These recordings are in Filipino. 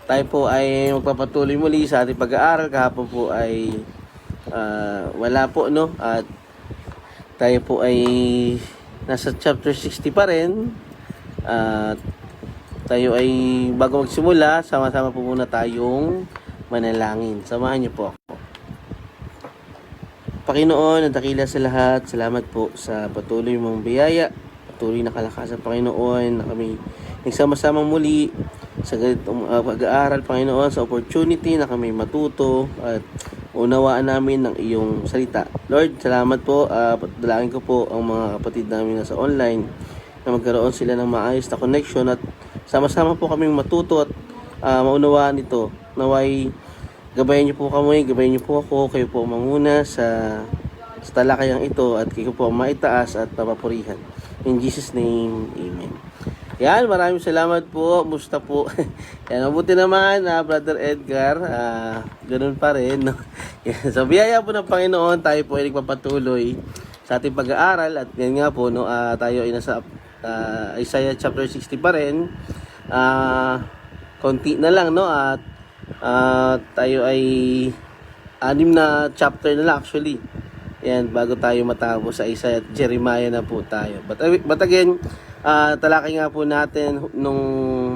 Tayo po ay magpapatuloy muli sa ating pag-aaral. Kahapon po ay wala po, no? At tayo po ay nasa chapter 60 pa rin. At tayo ay bago magsimula, sama-sama po muna tayong manalangin. Samahan niyo po ako. Panginoon, ang dakila sa lahat, salamat po sa patuloy mong biyaya, patuloy na kalakasan, Panginoon, na kami nagsama-samang muli sa ganitong pag-aaral, Panginoon, sa opportunity na kami matuto at unawaan namin ng iyong salita. Lord, salamat po. Dalangin ko po ang mga kapatid namin nasa online na magkaroon sila ng maayos na connection at sama-sama po kaming matuto at maunawaan ito. Naway gabayan niyo po kami, gabayan niyo po ako, kayo po manguna sa talakayang ito at kayo po maitaas at papapurihan. In Jesus' name, Amen. Yan, maraming salamat po. Musta po? Yan, mabuti naman, Brother Edgar. Ganun pa rin, no? Yan, sa biyaya po ng Panginoon, tayo po ay nagpapatuloy sa ating pag-aaral. At yan nga po, no, tayo ay nasa Isaiah chapter 60 pa rin. Konti na lang, no? At tayo ay 6 na chapter na lang actually. Yan, bago tayo matapos sa Isaiah at Jeremiah na po tayo. But again, talakay nga po natin nung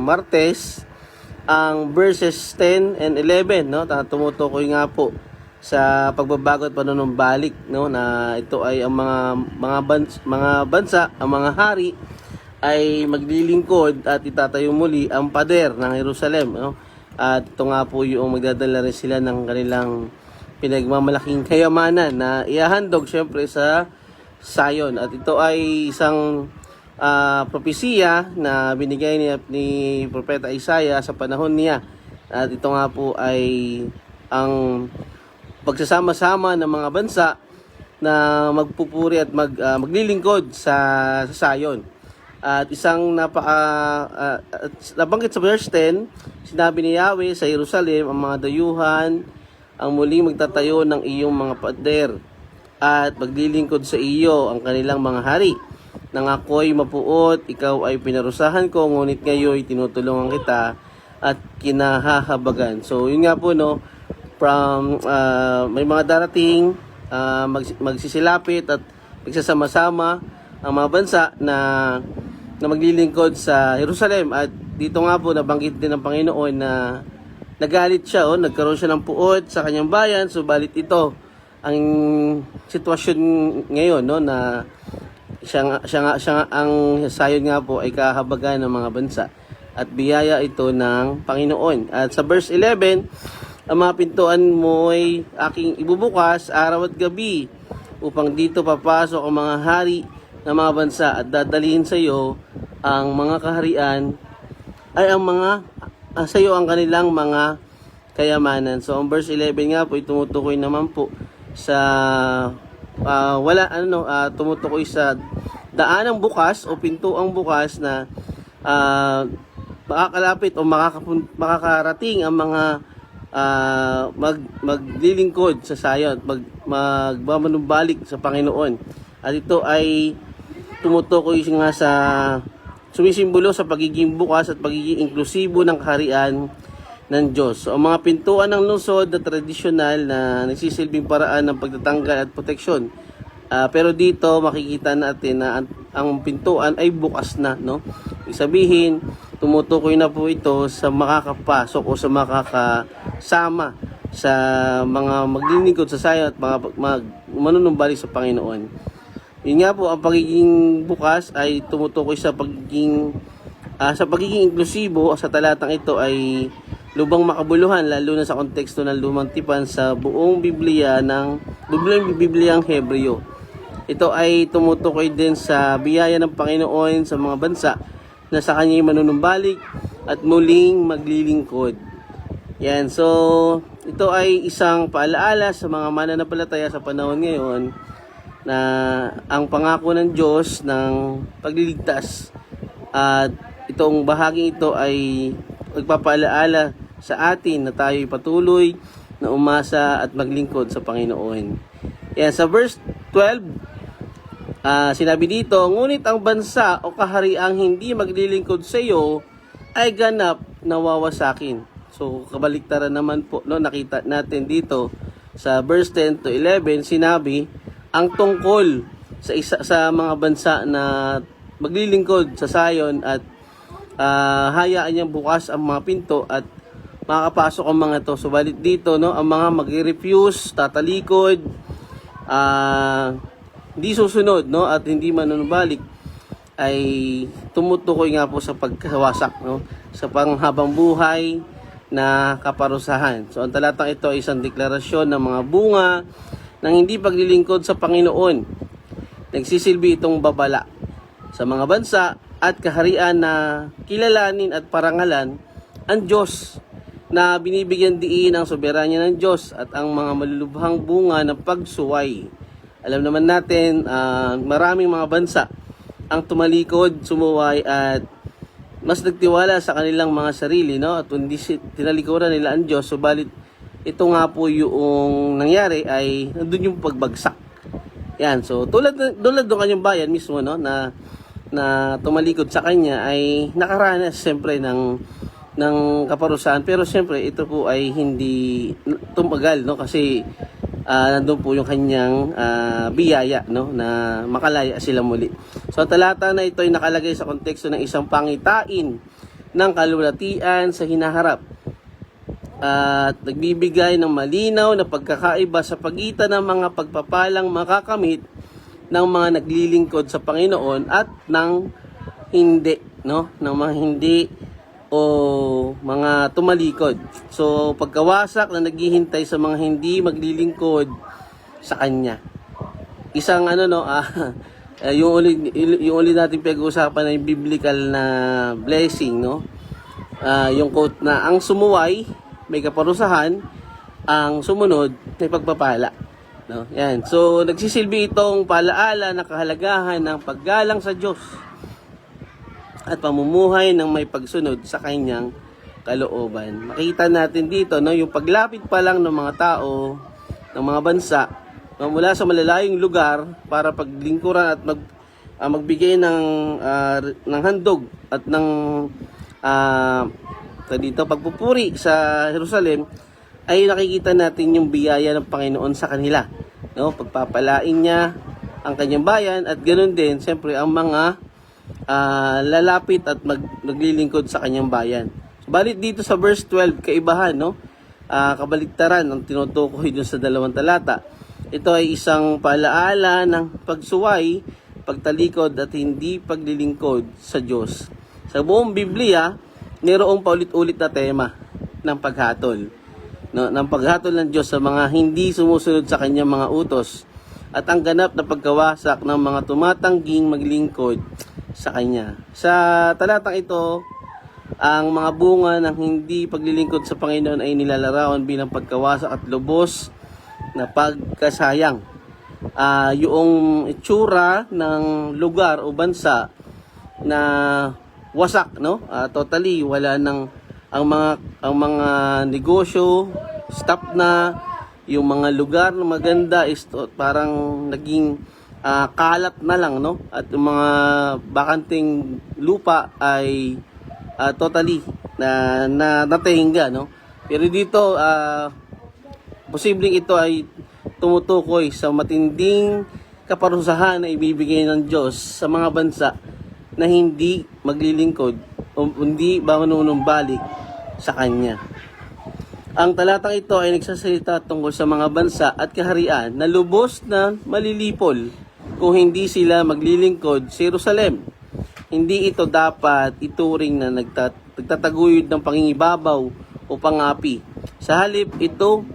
Martes ang verses 10 and 11, no? Tumutukoy nga po sa pagbabago at panunumbalik, no, na ito ay ang mga bansa, ang mga hari ay maglilingkod at itatayo muli ang pader ng Jerusalem, no? At ito nga po yung magdadala rin sila ng kanilang pinagmamalaking kayamanan na ihahandog syempre sa Zion. At ito ay isang propesiya na binigay ni Propeta Isaiah sa panahon niya. At ito nga po ay ang pagsasama-sama ng mga bansa na magpupuri at maglilingkod sa Zion. At isang nabanggit sa verse 10, sinabi ni Yahweh sa Jerusalem, ang mga dayuhan ang muling magtatayo ng iyong mga pader at maglilingkod sa iyo ang kanilang mga hari. Nang ako'y mapuot, ikaw ay pinarusahan ko, ngunit ngayon tinutulungan kita at kinahahabagan. So, yun nga po, no, from may mga darating, magsisilapit at magsasama-sama ang mga bansa na maglilingkod sa Jerusalem. At dito nga po, nabanggit din ng Panginoon na nagalit siya, nagkaroon siya ng puot sa kanyang bayan, subalit ito ang sitwasyon ngayon, no, na siya ang Zion nga po ay kahabagan ng mga bansa at biyaya ito ng Panginoon. At sa verse 11, ang mga pintuan mo ay aking ibubukas araw at gabi upang dito papasok ang mga hari ng mga bansa at dadalhin sa iyo ang mga kaharian ay ang mga sa iyo ang kanilang mga kayamanan. So ang verse 11 nga po tumutukoy naman po sa tumutukoy sa daanang bukas o pintuang bukas na makakalapit o makakarating ang mga maglilingkod sa Zion at magmanumbalik sa Panginoon. At ito ay tumutukoy nga sa sumisimbolo sa pagiging bukas at pagiging inklusibo ng kaharian ng Diyos. So, ang mga pintuan ng lungsod na tradisyonal na nagsisilbing paraan ng pagtatanggal at proteksyon. Pero dito makikita natin na ang pintuan ay bukas na, no? Ibig sabihin, tumutukoy na po ito sa makakapasok o sa makakasama sa mga maglilingkod sa Zion at mga manunumbalik sa Panginoon. Yun nga po, ang pagiging bukas ay tumutukoy sa pagiging inklusibo. Sa talatang ito ay lubang makabuluhan, lalo na sa konteksto ng lumang tipan sa buong Bibliyang Hebreo. Ito ay tumutukoy din sa biyaya ng Panginoon sa mga bansa na sa kanya'y manunumbalik at muling maglilingkod. Yan, so ito ay isang paalaala sa mga mananampalataya sa panahon ngayon na ang pangako ng Diyos ng pagliligtas at itong bahaging ito ay magpapaalaala sa atin na tayo'y patuloy na umasa at maglingkod sa Panginoon. Yan, sa verse 12, sinabi dito, ngunit ang bansa o kahariang hindi maglilingkod sa iyo ay ganap na wawasakin. So kabaliktaran naman po, no, nakita natin dito sa verse 10 to 11, sinabi ang tungkol sa mga bansa na maglilingkod sa Zion at hayaan niyang bukas ang mga pinto at makakapasok ang mga to. Subalit dito, no, ang mga mag-refuse, tatalikod, hindi susunod, no, at hindi manunubalik, ay tumutukoy nga po sa pagkawasak, no, sa panghabang buhay na kaparusahan. So ang talatang ito ay isang deklarasyon ng mga bunga ng hindi paglilingkod sa Panginoon. Nagsisilbi itong babala sa mga bansa at kaharian na kilalanin at parangalan ang Diyos, na binibigyan diin ang soberanya ng Diyos at ang mga malulubhang bunga ng pagsuway. Alam naman natin, maraming mga bansa ang tumalikod, sumuway at mas nagtiwala sa kanilang mga sarili, no? At hindi tinalikuran nila ang Diyos. Subalit ito nga po yung nangyari, ay nandun yung pagbagsak. Yan, so tulad ng kanyang bayan mismo, no, na tumalikod sa kanya, ay nakaranas siyempre ng kaparusahan, pero siyempre ito po ay hindi tumagal, no, kasi nandun po yung kanyang biyaya, no, na makalaya sila muli. So ang talata na ito ay nakalagay sa konteksto ng isang pangitain ng kalulatian sa hinaharap at nagbibigay ng malinaw na pagkakaiba sa pagitan ng mga pagpapalang makakamit ng mga naglilingkod sa Panginoon at ng hindi, no, ng mga hindi o mga tumalikod. So pagkawasak na naghihintay sa mga hindi maglilingkod sa Kanya. Isang yung uli natin pag-uusapan na yung biblical na blessing, no? Yung quote na ang sumuway may kaparusahan, ang sumunod may pagpapala, no? Yan. So nagsisilbi itong paalaala ng kahalagahan ng paggalang sa Diyos at pamumuhay ng may pagsunod sa kanyang kalooban. Makita natin dito, no, yung paglapit pa lang ng mga tao, ng mga bansa, mula sa malalayong lugar para paglingkuran at magbigay ng handog at ng dito pagpupuri sa Jerusalem, ay nakikita natin yung biyaya ng Panginoon sa kanila, no? Pagpapalain niya ang kanyang bayan at ganoon din siyempre ang mga lalapit at maglilingkod sa kanyang bayan. Balit dito sa verse 12, kaibahan, no? Kabaliktaran ang tinutukoy dun sa dalawang talata. Ito ay isang paalaala ng pagsuway, pagtalikod at hindi paglilingkod sa Diyos. Sa buong Biblia, mayroong paulit-ulit na tema ng paghatol, no? Ng paghatol ng Diyos sa mga hindi sumusunod sa kanyang mga utos at ang ganap na pagkawasak ng mga tumatangging maglingkod sa Kanya. Sa talatang ito, ang mga bunga ng hindi paglilingkod sa Panginoon ay nilalarawan bilang pagkawasak at lubos na pagkasayang. Yung itsura ng lugar o bansa na wasak, no? Totally wala nang ang mga negosyo, stop na, yung mga lugar na maganda is parang naging kalat na lang, no? At yung mga bakanting lupa ay totally na natingga, no? Pero dito posibleng ito ay tumutukoy sa matinding kaparusahan na ibibigay ng Diyos sa mga bansa na hindi maglilingkod o hindi manunumbalik sa Kanya. Ang talatang ito ay nagsasalita tungkol sa mga bansa at kaharian na lubos na malilipol kung hindi sila maglilingkod sa Jerusalem. Hindi ito dapat ituring na nagtataguyod ng pangingibabaw o pangapi. Sa halip, ito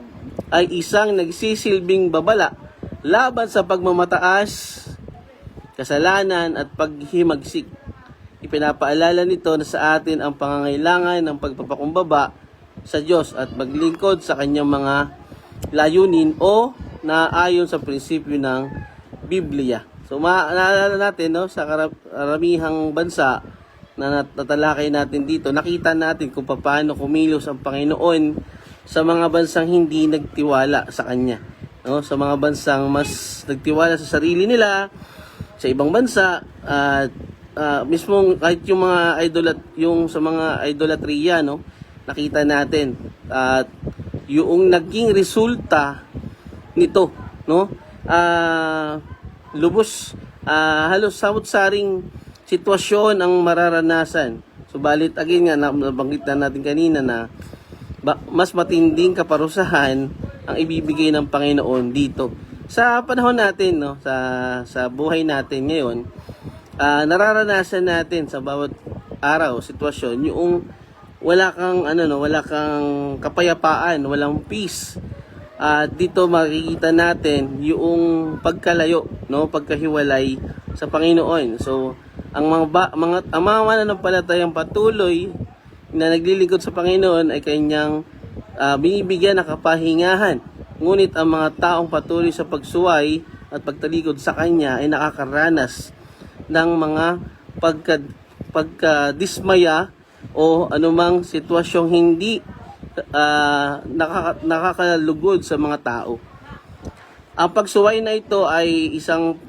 ay isang nagsisilbing babala laban sa pagmamataas, kasalanan at paghimagsik. Ipinapaalala nito na sa atin ang pangangailangan ng pagpapakumbaba sa Diyos at maglingkod sa kanyang mga layunin o naayon sa prinsipyo ng Biblia. So naalala natin, no, sa karamihang bansa na natalakay natin dito, nakita natin kung paano kumilos ang Panginoon sa mga bansang hindi nagtiwala sa Kanya, no? Sa mga bansang mas nagtiwala sa sarili nila, sa ibang bansa, at mismong kahit yung mga sa mga idolatriya, no, nakita natin at yung naging resulta nito, no? Lubos, halos samot-saring sitwasyon ang mararanasan. Subalit again nga, nabanggit na natin kanina na mas matinding kaparusahan ang ibibigay ng Panginoon dito. Sa panahon natin, no, sa buhay natin ngayon, nararanasan natin sa bawat araw, sitwasyon, yung wala kang kapayapaan, walang peace. Dito makikita natin yung pagkalayo, no, pagkahiwalay sa Panginoon. So, ang mga mananampalatayang patuloy na naglilingkod sa Panginoon ay kanyang binibigyan ng kapahingahan. Ngunit ang mga taong patuloy sa pagsuway at pagtalikod sa Kanya ay nakakaranas ng mga pagkadismaya o anumang sitwasyong hindi nakakalugod sa mga tao. Ang pagsuway na ito ay isang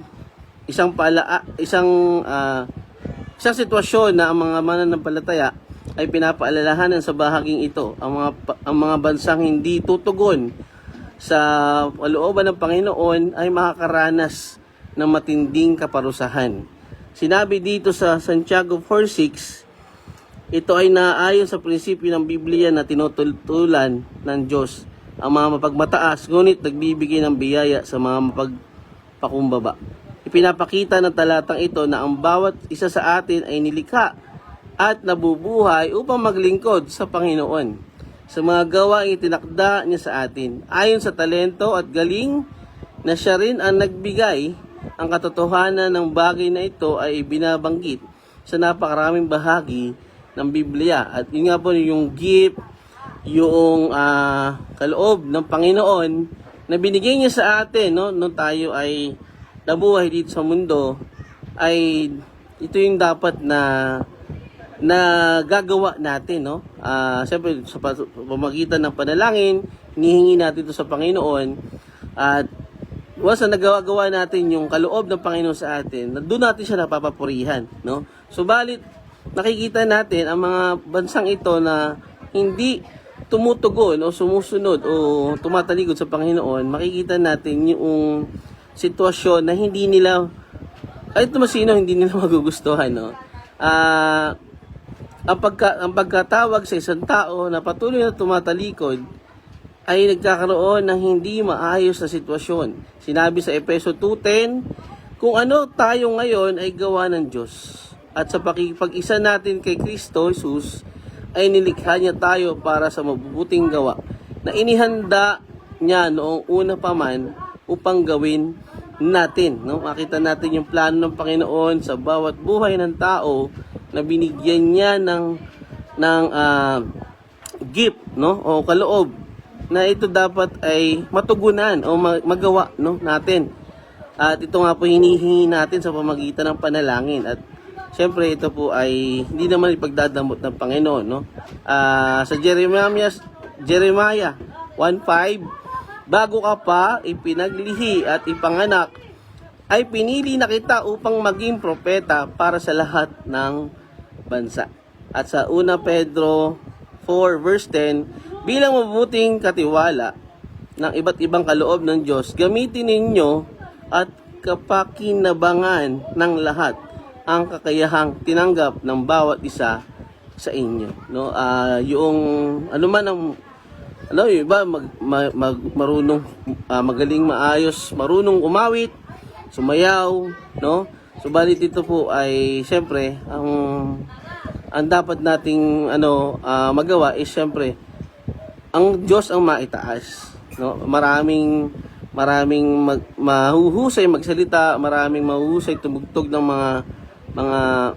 sitwasyon na ang mga mananampalataya ay pinapaalalahanan sa bahaging ito. Ang mga bansang hindi tutugon sa kalooban ng Panginoon ay makakaranas ng matinding kaparusahan. Sinabi dito sa Santiago 4:6, ito ay naayon sa prinsipyo ng Biblia na tinututulan ng Diyos ang mga mapagmataas, ngunit nagbibigay ng biyaya sa mga mapagpakumbaba. Ipinapakita ng talatang ito na ang bawat isa sa atin ay nilikha at nabubuhay upang maglingkod sa Panginoon sa mga gawaing itinakda niya sa atin. Ayon sa talento at galing na siya rin ang nagbigay, ang katotohanan ng bagay na ito ay binabanggit sa napakaraming bahagi ng Biblia. At yun nga po yung gift, yung kaloob ng Panginoon na binigay niya sa atin, no, nung tayo ay nabuhay dito sa mundo, ay ito yung dapat na gagawa natin, no? Siyempre sa pamamagitan ng panalangin, hinihingi natin ito sa Panginoon, at once na nagawa natin yung kaloob ng Panginoon sa atin, doon natin siya napapapurihan, no? Subalit nakikita natin ang mga bansang ito na hindi tumutugon o sumusunod o tumatalikod sa Panginoon, makikita natin yung sitwasyon na hindi nila, kahit masino, hindi nila magugustuhan, no? Ang pagkatawag sa isang tao na patuloy na tumatalikod ay nagkakaroon ng hindi maayos na sitwasyon. Sinabi sa Efeso 2:10, kung ano tayo ngayon ay gawa ng Diyos, at sa pakikipag-isa natin kay Kristo Jesus ay nilikha niya tayo para sa mabubuting gawa na inihanda niya noong una pa man upang gawin natin, no? Makita natin yung plano ng Panginoon sa bawat buhay ng tao na binigyan niya ng gift, no, o kaloob na ito dapat ay matugunan o magawa, no, natin. At ito nga po hinihingi natin sa pamagitan ng panalangin. At syempre ito po ay hindi naman ipagdadamot ng Panginoon, no? Sa Jeremiah 1:5, bago ka pa ipinaglihi at ipanganak, ay pinili na kita upang maging propeta para sa lahat ng bansa. At sa 1 Pedro 4:10, bilang mabuting katiwala ng iba't ibang kaloob ng Diyos, gamitin ninyo at kapakinabangan ng lahat ang kakayahang tinanggap ng bawat isa sa inyo, no? Yung anuman ang yung iba marunong magaling maayos, marunong umawit, sumayaw, no? Subalit ito po ay siyempre ang dapat nating magawa is siyempre ang Diyos ang maitaas, no? Maraming mahuhusay magsalita, maraming mahuhusay tumugtog ng mga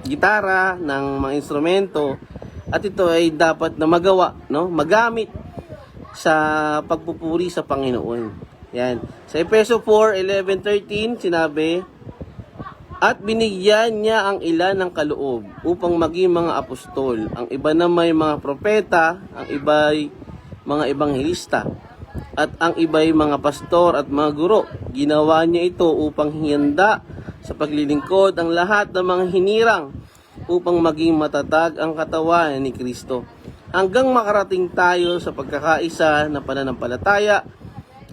gitara, ng mga instrumento, at ito ay dapat na magawa, no? Magamit sa pagpupuri sa Panginoon. Yan. Sa Efeso 4:11-13 sinabi, at binigyan niya ang ilan ng kaloob upang maging mga apostol, ang iba na may mga propeta, ang iba'y mga ebanghelista, at ang iba'y mga pastor at mga guro. Ginawa niya ito upang hiyanda sa paglilingkod ang lahat ng mga hinirang, upang maging matatag ang katawan ni Kristo. hanggang makarating tayo sa pagkakaisa na pananampalataya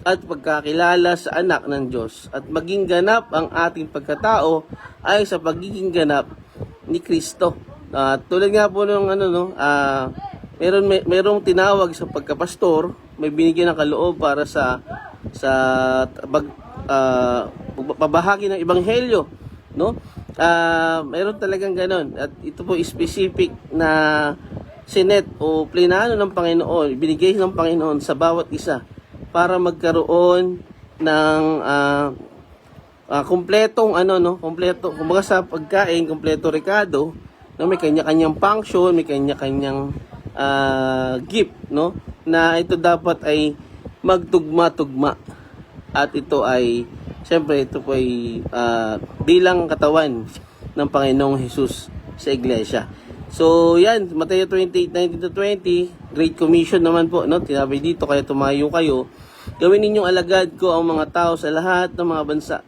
at pagkakilala sa anak ng Diyos at maging ganap ang ating pagkatao ay sa pagiging ganap ni Kristo. Tulad nga po ng merong tinawag sa pagkapastor, may binigyan ng kaloob para sa pabahagi ng ebanghelyo, no? Meron talagang ganon, at ito po specific na sinet o plinano ng Panginoon, binigay ng Panginoon sa bawat isa para magkaroon ng kumpletong kumpleto, kumbaga sa pagkain, kumpleto rekado, no, may kanya-kanyang function, may kanya-kanyang gift, no, na ito dapat ay magtugma-tugma, at ito ay siyempre ito po ay bilang katawan ng Panginoong Hesus sa iglesia. So yan, Mateo 28:19-20, Great Commission naman po, no? Tinabi dito, kaya tumayo kayo, gawin ninyong alagad ko ang mga tao sa lahat ng mga bansa.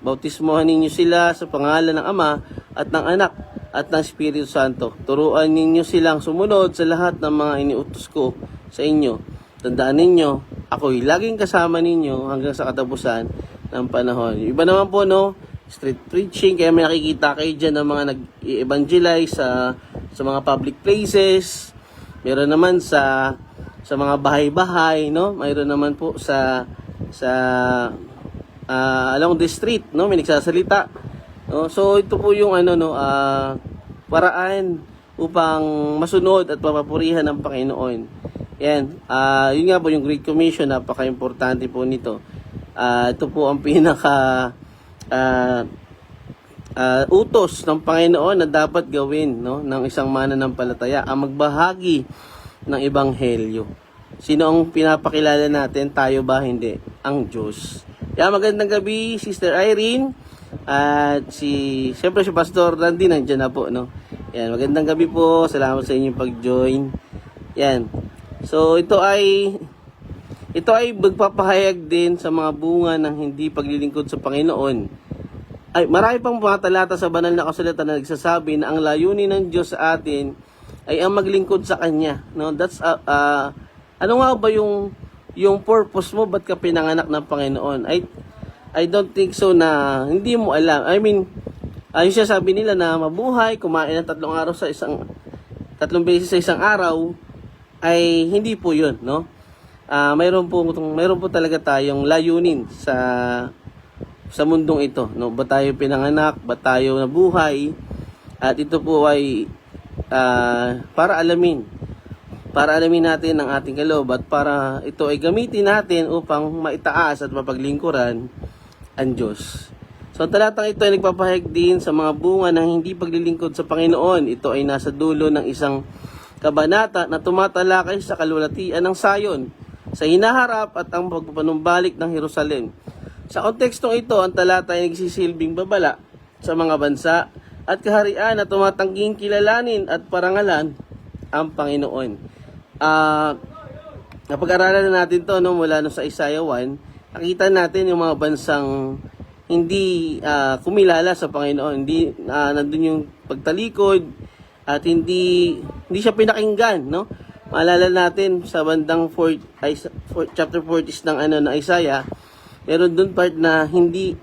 Bautismohan ninyo sila sa pangalan ng Ama at ng Anak at ng Espiritu Santo. Turuan ninyo silang sumunod sa lahat ng mga iniutos ko sa inyo. Tandaan ninyo, ako'y laging kasama ninyo hanggang sa katapusan ng panahon. Yung iba naman po, no, street preaching, kaya may nakikita kayo dyan ng mga nag-evangelize sa mga public places. Meron naman sa mga bahay-bahay, no? Mayroon naman po sa along the street, no, may nagsasalita, no? So ito po yung paraan upang masunod at mapapurihan ng Panginoon. Yan, yun nga po yung Great Commission, napaka-importante po nito. Ito po ang pinaka utos ng Panginoon na dapat gawin, no, ng isang mananampalataya, ang magbahagi ng ebanghelyo. Sino ang pinapakilala natin? Tayo ba? Hindi. Ang Diyos. Magandang gabi, Sister Irene, at siyempre si Pastor Randy nandiyan na po, no. Yan, magandang gabi po. Salamat sa inyong pag-join. Yan. So ito ay magpapahayag din sa mga bunga ng hindi paglilingkod sa Panginoon. Ay, marami pang mga talata sa banal na kasulatan na nagsasabi na ang layunin ng Diyos sa atin ay ang maglingkod sa Kanya. No, that's ano nga ba yung purpose mo? Ba't ka pinanganak ng Panginoon? I don't think so na hindi mo alam. I mean, yung sabi nila na mabuhay, kumain ng 3 beses sa isang araw, ay hindi po 'yun, no? Mayroon po talaga tayong layunin sa mundong ito, no? Ba tayo pinanganak, ba tayo nabuhay, at ito po ay para alamin natin ang ating kaloob, at para ito ay gamitin natin upang maitaas at mapaglingkuran ang Diyos. So ang talatang ito ay nagpapahayag din sa mga bunga ng hindi paglilingkod sa Panginoon. Ito ay nasa dulo ng isang kabanata na tumatalakay sa kalwalatian ng Sayon, sa hinaharap at ang pagpapanumbalik ng Jerusalem. Sa kontekstong ito, ang talata ay nagsisilbing babala sa mga bansa at kaharian na tumatangging kilalanin at parangalan ang Panginoon. Napag-aralan natin to, no, mula no sa Isaiah 1, nakita natin yung mga bansang hindi kumilala sa Panginoon, hindi nandun yung pagtalikod at hindi siya pinakinggan, no? Maalala natin sa bandang chapter 40 ng Isaiah, meron doon part na hindi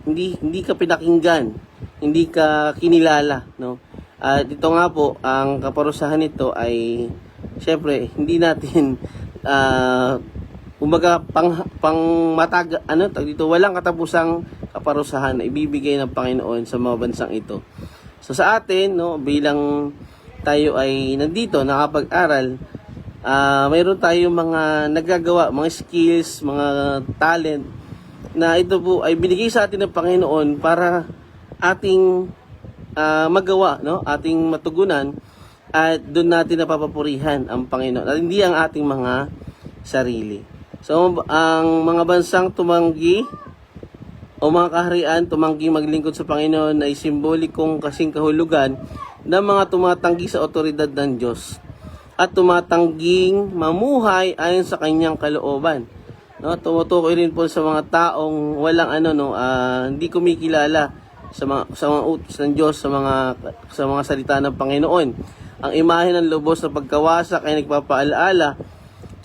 ka pinakinggan, hindi ka kinilala, no? At ito nga po, ang kaparusahan nito ay syempre hindi natin kumbaga walang katapusang kaparusahan na ibibigay ng Panginoon sa mga bansang ito. So sa atin, no, bilang tayo ay nandito nakapag-aral, mayroon tayong mga nagagawa, mga skills, mga talent na ito po ay binigay sa atin ng Panginoon para ating magawa, no, ating matugunan, at doon natin napapapurihan ang Panginoon at hindi ang ating mga sarili. So ang mga bansang tumanggi o mga kaharian tumanggi maglingkod sa Panginoon ay simbolikong kasing kahulugan ng mga tumatanggi sa otoridad ng Diyos at tumatangging mamuhay ayon sa kanyang kalooban. No, tumutukoy rin po sa mga taong walang hindi kumikilala sa mga utos ng Diyos, sa mga salita ng Panginoon. Ang imahe ng lubos na pagkawasak ay nagpapaalaala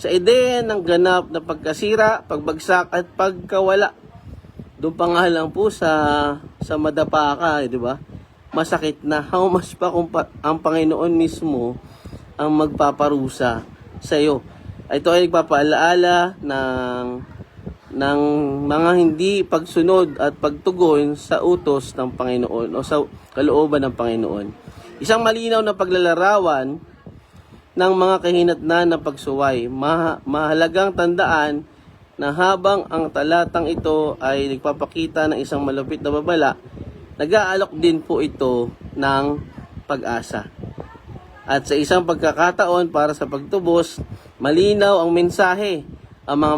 sa ideya ng ganap na pagkasira, pagbagsak at pagkawala. Doon pa nga lang po sa madapa ka, di ba? Masakit na. How much pa kung ang Panginoon mismo ang magpaparusa sa iyo. Ito ay nagpapaalaala ng mga hindi pagsunod at pagtugon sa utos ng Panginoon o sa kalooban ng Panginoon. Isang malinaw na paglalarawan ng mga kahinatnan na pagsuway. Mahalagang tandaan na habang ang talatang ito ay nagpapakita ng isang malupit na babala, nag-aalok din po ito ng pag-asa. At sa isang pagkakataon para sa pagtubos, malinaw ang mensahe. Ang mga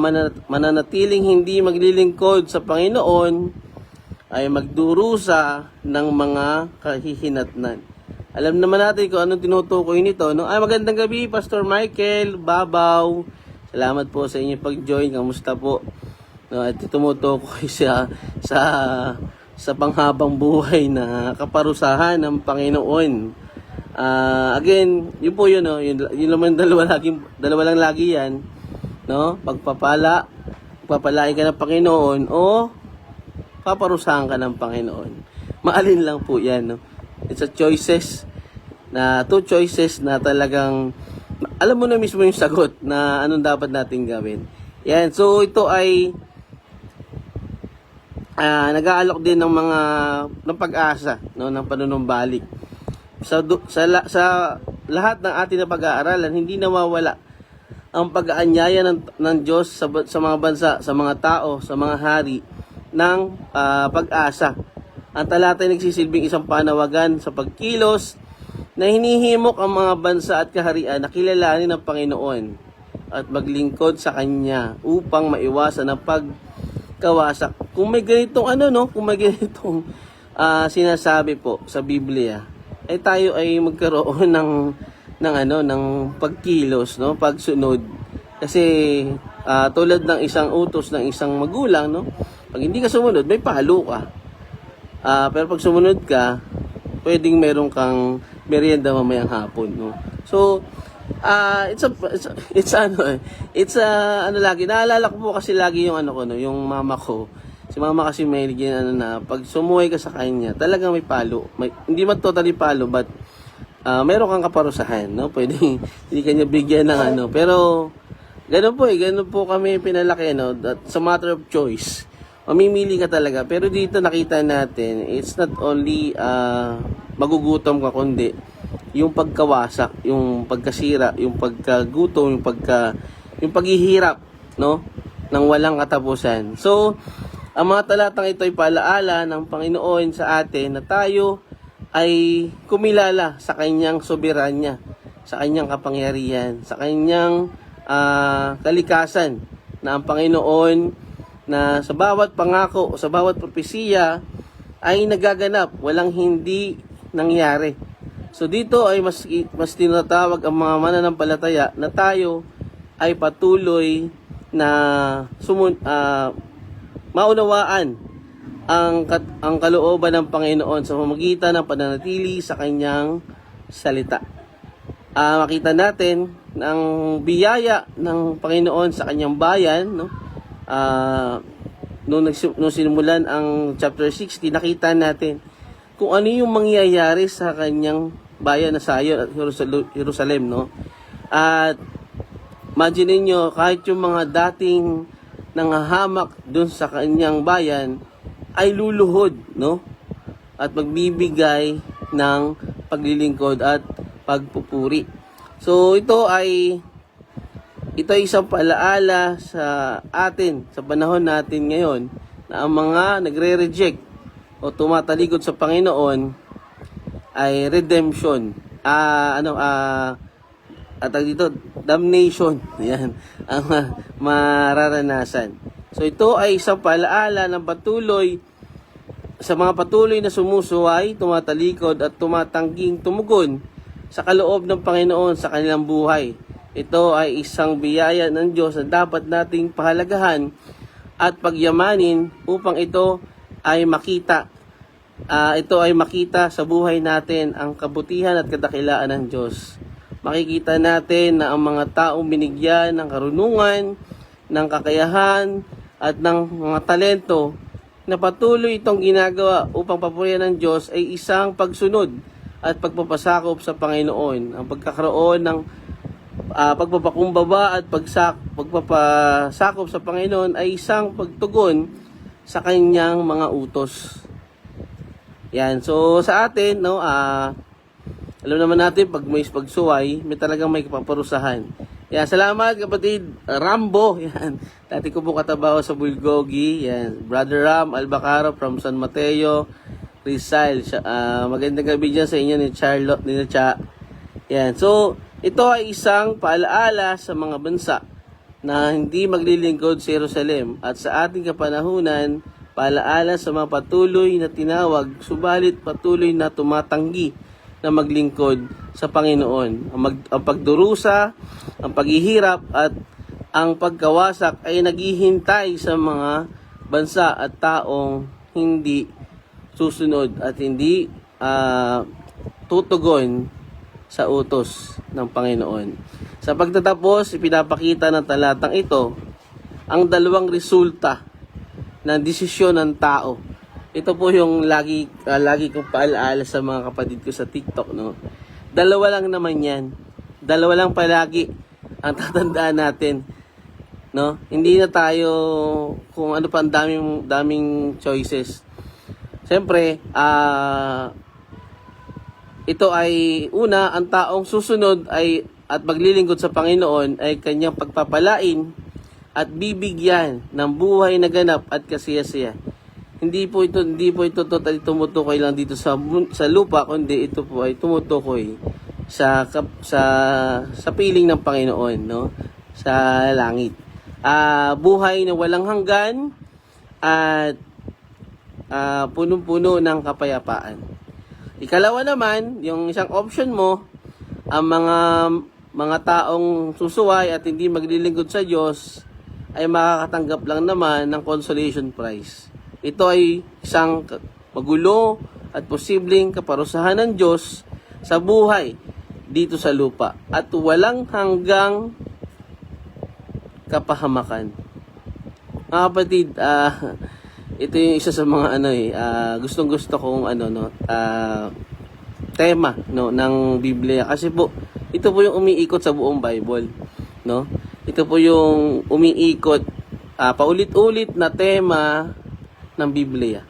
mananatiling hindi maglilingkod sa Panginoon ay magdurusa ng mga kahihinatnan. Alam naman natin kung anong tinutukoy nito. No? Ay, magandang gabi, Pastor Michael, Babaw. Salamat po sa inyong pag-join. Kamusta po? No, at tumutukoy sa panghabang buhay na kaparusahan ng Panginoon. Again, yun po yun, no? Yun naman dalawa lang lagi yan. No? Pagpapalain ka ng Panginoon o paparusahan ka ng Panginoon. Maalin lang po yan. No? It's a two choices na talagang alam mo na mismo yung sagot na anong dapat natin gawin. Yan. So, ito ay nag-aalok din ng pag-asa, no, ng panunumbalik. Sa lahat ng ating na pag-aaralan, hindi nawawala ang pag-aanyaya ng Diyos sa mga bansa, sa mga tao, sa mga hari ng pag-asa. Ang talata ay nagsisilbing isang panawagan sa pagkilos na hinihimok ang mga bansa at kaharian na kilalanin ng Panginoon at maglingkod sa Kanya upang maiwasan ang pagkawasak. Kung may ganitong kung may ganitong sinasabi po sa Biblia, ay tayo ay magkaroon ng pagkilos, no, pagsunod. Kasi tulad ng isang utos ng isang magulang, no, pag hindi ka sumunod, may palo ka. Pero pag sumunod ka, pwedeng meron kang merienda mamayang hapon, no. So, lagi naalala ko po kasi lagi yung yung mama ko. Si mama kasi may na pag sumuhay ka sa kanya, talagang may palo. Hindi man totally palo, but meron kang kaparusahan, no? Pwede hindi kanya bigyan ng pero ganun po kami pinalaki, no? That, sa matter of choice. Mamimili ka talaga. Pero dito nakita natin, it's not only magugutom ka, kundi yung pagkawasak, yung pagkasira, yung pagkagutom, yung paghihirap, no, ng walang katapusan. So, ang mga talatang ito ay paalaala ng Panginoon sa atin na tayo ay kumilala sa kanyang soberanya, sa kanyang kapangyarihan, sa kanyang kalikasan, na ang Panginoon na sa bawat pangako, sa bawat propesiya ay nagaganap, walang hindi nangyari. So dito ay mas tinatawag ang mga mananampalataya na tayo ay patuloy na maunawaan ang kalooban ng Panginoon sa pamamagitan ng pananatili sa kanyang salita. Makita natin ang biyaya ng Panginoon sa kanyang bayan, no? Nung sinimulan ang chapter 60, nakita natin kung ano yung mangyayari sa kanyang bayan na Sion at Jerusalem, no? At imagine niyo, kahit yung mga dating nanghahamak dun sa kanyang bayan ay luluhod, no? At magbibigay ng paglilingkod at pagpupuri. So ito ay isang paalaala sa atin sa panahon natin ngayon na ang mga nagre-reject o tumatalikod sa Panginoon ay redemption. Dito, damnation. Yan ang mararanasan. So ito ay isang paalaala ng patuloy sa mga patuloy na sumusuway, tumatalikod at tumatangging tumugon sa kaloob ng Panginoon sa kanilang buhay. Ito ay isang biyaya ng Diyos na dapat nating pahalagahan at pagyamanin upang ito ay makita ito ay makita sa buhay natin ang kabutihan at kadakilaan ng Diyos. Makikita natin na ang mga taong binigyan ng karunungan, ng kakayahan, at ng mga talento na patuloy itong ginagawa upang papurihan ng Diyos ay isang pagsunod at pagpapasakop sa Panginoon. Ang pagkakaroon ng pagpapakumbaba at pagpapasakop sa Panginoon ay isang pagtugon sa kanyang mga utos. Yan. So sa atin, no, alam naman natin pag may pagsuway, may talagang may kapaparusahan. Yan, salamat kapatid Rambo. Yan. Dati ko po katabaho sa Bulgogi. Yan. Brother Ram Albacaro from San Mateo, Rizal. Magandang gabi dyan sa inyo ni Charlotte, ni Cha. Yan. So, ito ay isang paalaala sa mga bansa na hindi maglilingkod sa Jerusalem at sa ating kapanahunan, paalaala sa mga patuloy na tinawag, subalit patuloy na tumatanggi na maglingkod sa Panginoon. Ang pagdurusa, ang paghihirap at ang pagkawasak ay naghihintay sa mga bansa at taong hindi susunod at hindi tutugon sa utos ng Panginoon. Sa pagtatapos, ipinapakita ng talatang ito ang dalawang resulta ng desisyon ng tao. Ito po yung lagi kong paalaala sa mga kapatid ko sa TikTok, no. Dalawa lang naman 'yan. Dalawa lang palagi ang tatandaan natin, no. Hindi na tayo kung ano pa ang daming choices. Siyempre, ito ay una, ang taong susunod ay at maglilingkod sa Panginoon ay kanyang pagpapalain at bibigyan ng buhay na ganap at kasiyasiya. Hindi po ito totally tumutukoy lang dito sa lupa, kundi ito po ay tumutukoy sa piling ng Panginoon, no, sa langit. Buhay na walang hanggan at punong-puno ng kapayapaan. Ikalawa naman, yung isang option mo, ang mga taong susuway at hindi maglilingkod sa Diyos ay makakatanggap lang naman ng consolation prize. Ito ay isang magulo at posibleng kaparusahan ng Diyos sa buhay dito sa lupa at walang hanggang kapahamakan. Mga kapatid, ito yung isa sa mga gustong-gusto kong tema, no, ng Biblia kasi po ito po yung umiikot sa buong Bible, no? Ito po yung umiikot paulit-ulit na tema ng Biblia.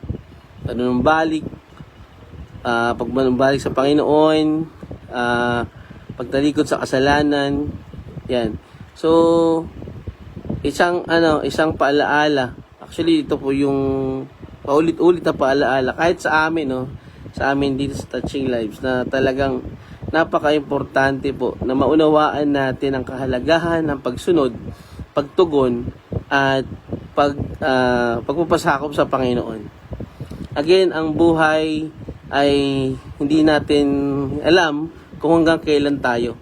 Panunumbalik, pagmanumbalik sa Panginoon, pagtalikod sa kasalanan. Yan. So isang paalaala. Actually ito po yung paulit-ulit na paalaala kahit sa amin, no, sa amin dito sa Touching Lives na talagang napaka-importante po na maunawaan natin ang kahalagahan ng pagsunod, pagtugon at pagpapasakop sa Panginoon. Again, ang buhay ay hindi natin alam kung hanggang kailan tayo.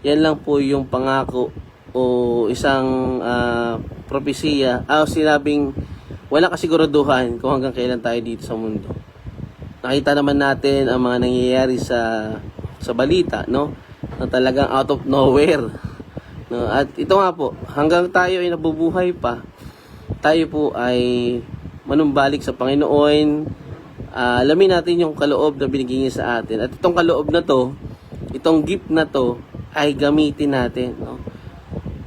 Yan lang po yung pangako o isang propesiya sinabing wala kasiguraduhan kung hanggang kailan tayo dito sa mundo. Nakita naman natin ang mga nangyayari sa balita, no, na talagang out of nowhere, no? At ito nga po, hanggang tayo ay nabubuhay pa, tayo po ay manumbalik sa Panginoon. Alamin natin yung kaloob na binigay niya sa atin. At itong kaloob na to, itong gift na to, ay gamitin natin, no?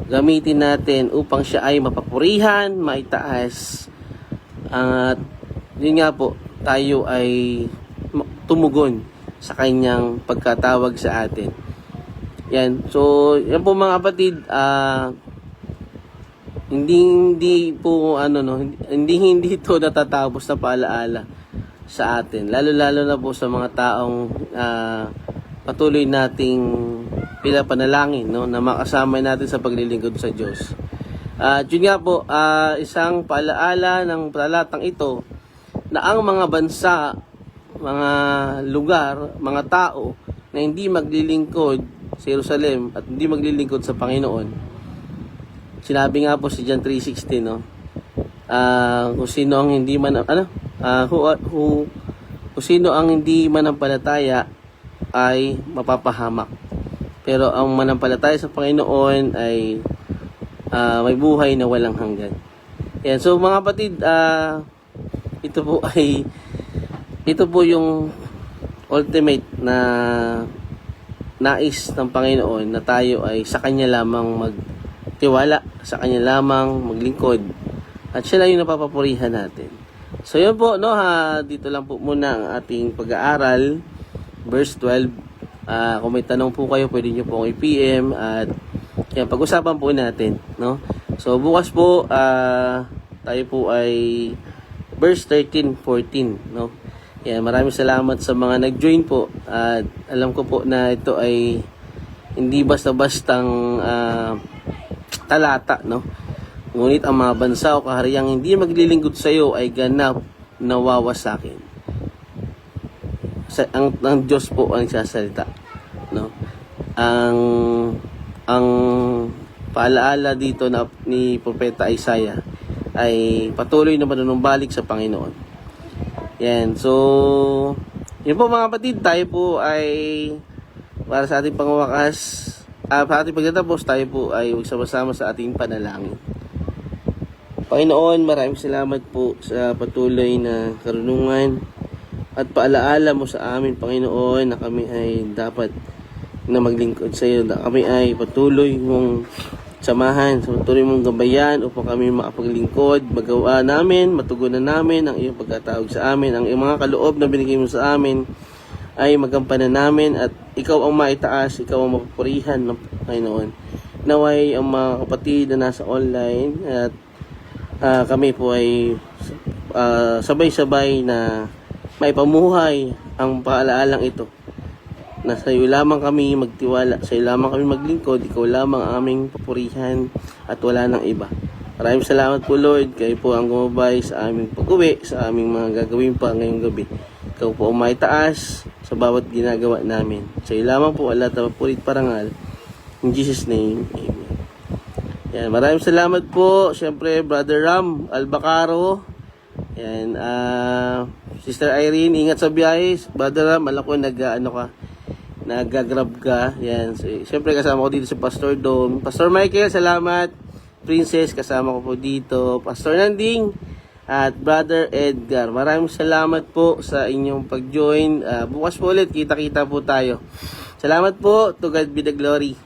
Gamitin natin upang siya ay mapapurihan, maitaas. At yun nga po, tayo ay tumugon sa kanyang pagkatawag sa atin. Yan. So, yan po mga kapatid, hindi ito natatapos na paalaala sa atin. Lalo na po sa mga taong patuloy nating pinapanalangin, no, na makasama natin sa paglilingkod sa Diyos. Yun nga po, isang paalaala ng talatang ito na ang mga bansa, mga lugar, mga tao na hindi maglilingkod sa Jerusalem at hindi maglilingkod sa Panginoon. Sinabi nga po si John 3:16, no? Kung sino ang hindi man kung sino ang hindi manampalataya ay mapapahamak. Pero ang manampalataya sa Panginoon ay may buhay na walang hanggan. Yan. So mga kapatid, ito po yung ultimate na nais ng Panginoon, na tayo ay sa Kanya lamang magtiwala, sa Kanya lamang maglingkod, at siya lang yung napapapurihan natin. So yun po, no, dito lang po muna ang ating pag-aaral, verse 12. Kung may tanong po kayo, pwede nyo po akong i-PM at yan, pag-usapan po natin, no. So bukas po tayo po ay verse 13, 14, no. Yan, maraming salamat sa mga nag-join po, at alam ko po na ito ay hindi basta-bastang talata, no. Ngunit ang mga bansa o kahariang hindi maglilingkod sa iyo ay ganap na wawasakin. Ang Diyos po ang nagsasalita, no. Ang paalaala dito ni Propeta Isaiah ay patuloy na panunumbalik sa Panginoon. Yan, so yun po mga kapatid, tayo po ay para sa ating pangwakas, para ating pagtatapos, tayo po ay magsama-sama sa ating panalangin. Panginoon, maraming salamat po sa patuloy na karunungan at paalaala mo sa amin, Panginoon, na kami ay dapat na maglingkod sa iyo, na kami ay patuloy mong samahan, sa patuloy mong gabayan upang kami makapaglingkod, magawa namin, matugunan namin ang iyong pagkatawag sa amin, ang iyong mga kaloob na binigay mo sa amin ay magampanan namin, at ikaw ang maitaas, ikaw ang mapupurihan ng Panginoon. Naway ang mga kapatid na nasa online at kami po ay sabay-sabay na maipamuhay ang paalaalang ito, na sa iyo lamang kami magtiwala, sa iyo lamang kami maglingkod, ikaw lamang ang aming papurihan at wala nang iba. Maraming salamat po, Lord, kayo po ang gumabay sa aming pag-uwi, sa aming mga gagawin pa ngayong gabi. Ikaw po ang maitaas sa bawat ginagawa namin. Sa iyo lamang po ala tapapurit parangal. In Jesus' name, amen. Yan, maraming salamat po. Siyempre, Brother Ram Albacaro. Yan, Sister Irene, ingat sa biyahe. Brother Ram, alam ko nag-grab ka. Yan. So, siyempre kasama ko dito si Pastor Dom. Pastor Michael, salamat. Princess, kasama ko po dito. Pastor Nanding at Brother Edgar. Maraming salamat po sa inyong pag-join. Bukas po ulit, kita-kita po tayo. Salamat po. To God be the glory.